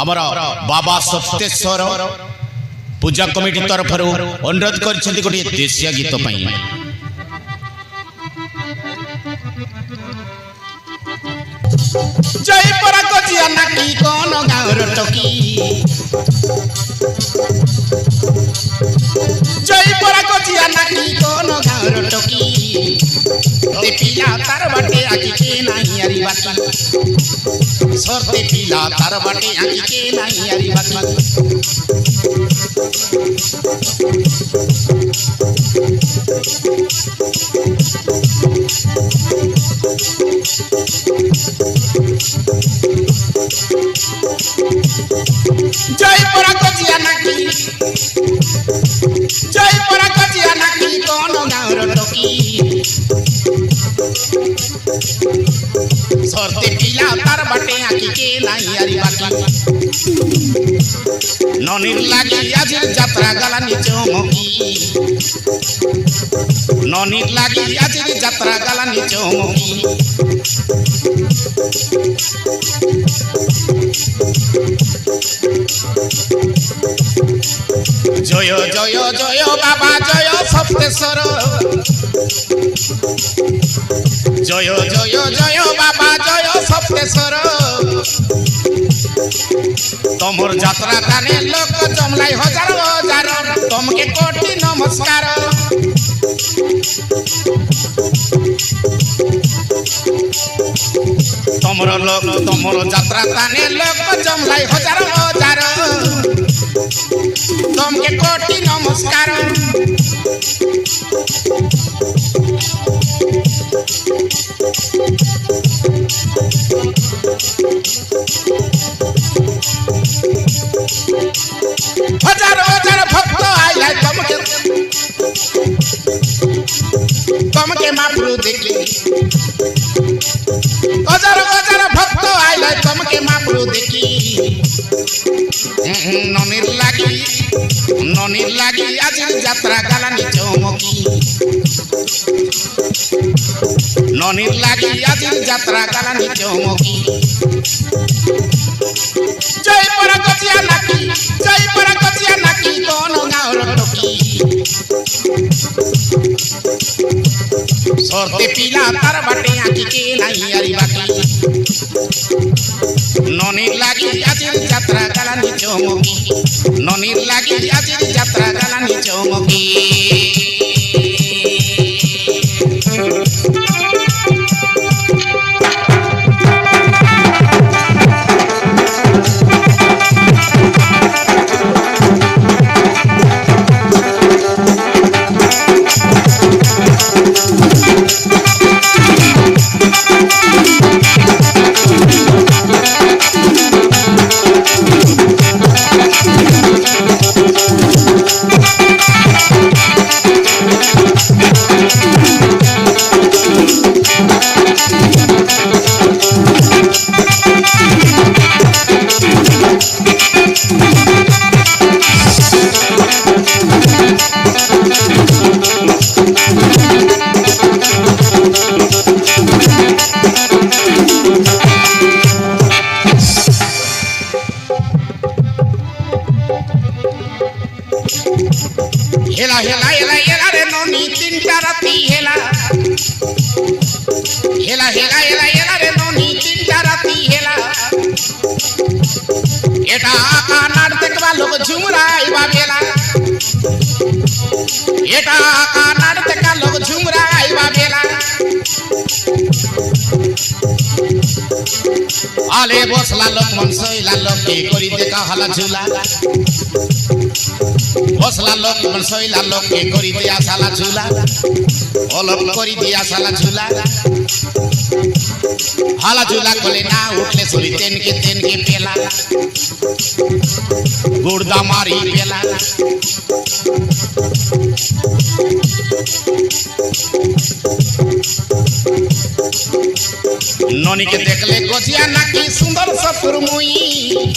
आमर बाबा सप्तेश्वर पूजा कमिटी तरफ अनुरोध कर गोटे देशिया गीत जय परा कजिया नाकी कौन गाँव टकी जय परा कजिया नाकी कौन गाँव टकी ते पिला तार बाटे आखि के नहीं आरी बाकी सरते पिला तार बाटे आखि के नहीं आरी बाकी जय परा कजिया नाकी कौन गाँव टकी सरते पिला तार बाटे आखि के नहीं आरी बाकी ननिर लागी आजिर यात्रा गालानी चमकी ननिर लागी आजिर यात्रा गालानी चमकी जय जय जय बाबा जय सप्तेश्वर जय जय जय बाबा जय सप्तेश्वर तमर यात्रा काने लोक जमलाई हजार हजार तमके कोटि नमस्कार तमर यात्रा काने लोक जमलाई हजार हजार तमके कोटि नमस्कार हजार हजार भक्त आइला तमके महाप्रभु देखली हजार हजार भक्त आइला तमके महाप्रभु देखी ननिर लागी आजिर यात्रा गालानी चमकी ननिर लागी आजिर यात्रा गालानी चमकी जय परा कजिया नाकी कौन गाँव टकी सरते पिला तार बाटे आखि के नहीं आरी बाकी ननिर लागी आजिर यात्रा गालानी चमकी ननिर लागी आजिर यात्रा गालानी चमकी हेला हेला हेला हेला रे नोनी तीनटा राती हेला हेला हेला हेला हेला रे नोनी तीनटा राती हेला एटा का नाट देखवा लोग झुमराइबा बेला एटा का नाट देखा लोग झुमराइबा बेला आले बसला लोक मन सइला लोक के करी देखा हला झूला बसला लोक मन सइला लोक के करी दिया साला झूला अलग करी दिया साला झूला हाला झूला कोले ना उठले सोली तेन के पेला गुर्दा मारी पेला ननी के देखले गोजिया नाकी सुंदर सपुर मुई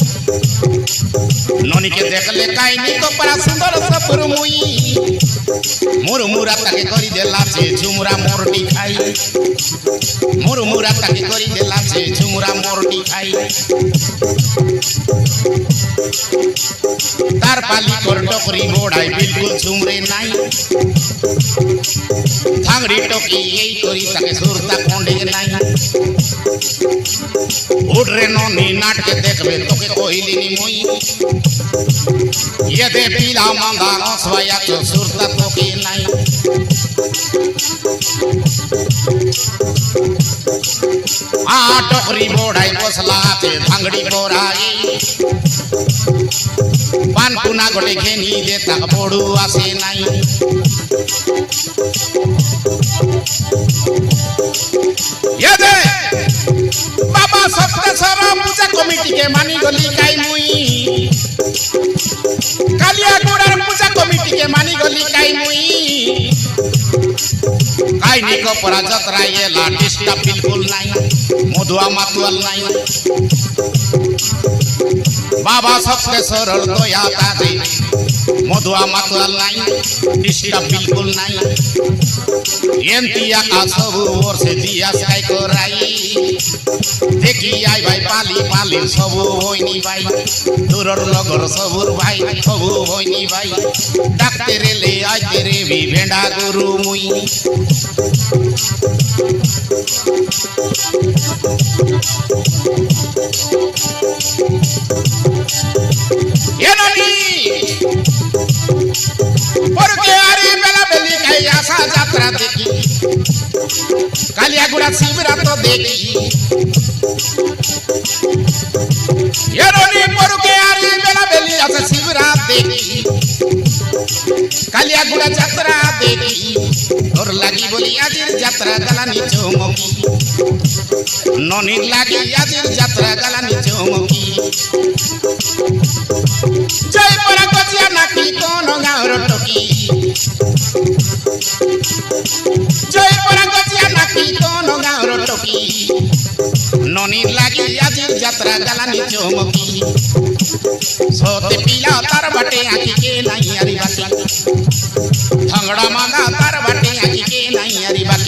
ननी के देखले काईनी को बड़ा सुंदर सपुर मुई मुरमुरा ताके करी देला से झुमुरा मोरटी खाई मुरमुरा ताके करी देला से झुमुरा मोरटी खाई तार पाली कर टोकरी बोड़ाई बिल्कुल झुमरे नाई थांगड़ी टोकी यही करी ताके सुरता कोंडे नाई उड़ रे नोनी नाटके देखबे तोके कोहिली नी मोई ये दे पीला मांगा रसवाया तो सुरता तोके नाई आ टोकरी बोड़ाई बसला ते थांगड़ी बोराई पान पुना गोटे घेनी दे ताक बोड़ू आसे नाई ये दे बाबा सप्तेश्वर पूजा कमिटी के मानी गली काई मुई कालिया गुड़ार पूजा कमिटी के मानी गली काई मुई काई निको परा जतरा ये लाटिस्टा बिल्कुल नहीं मधुआ मातुअल नहीं बाबा सप्तेश्वर दया तादे मधुआ मातुअल नहीं डिस्टा बिल्कुल नहीं एंतिया का सब ओर से दिया साई कराई देखी आई भाई पाली पाली सब होइनी भाई दूरर लगर सबुर भाई सब होइनी भाई डाकते रे ले आज तेरे भी भेंडा गुरु मुई ये ननी porque ari bela beli kai asa jatra देखी कालिया गुड़ा शिवरा तो देखी ये ननी porque ari bela beli asa शिवरा देखी कालिया गुड़ा जत्रा देखी और लगी बोली आजिर जत्रा गला नीचो मोकी ननी लगी आजिर जत्रा गला नीचो मोकी जय परा कचिया नाकी कोनो गाउर टोकी जय परा कचिया नाकी कोनो गाउर टोकी ननी लागी आजिर जत्रा गला नीचो मोकी सोते पीला तार बाटे आखी के नहीं हरी बाटी थंगड़ा मांगा तार बाटे आखी के नहीं हरी बाटी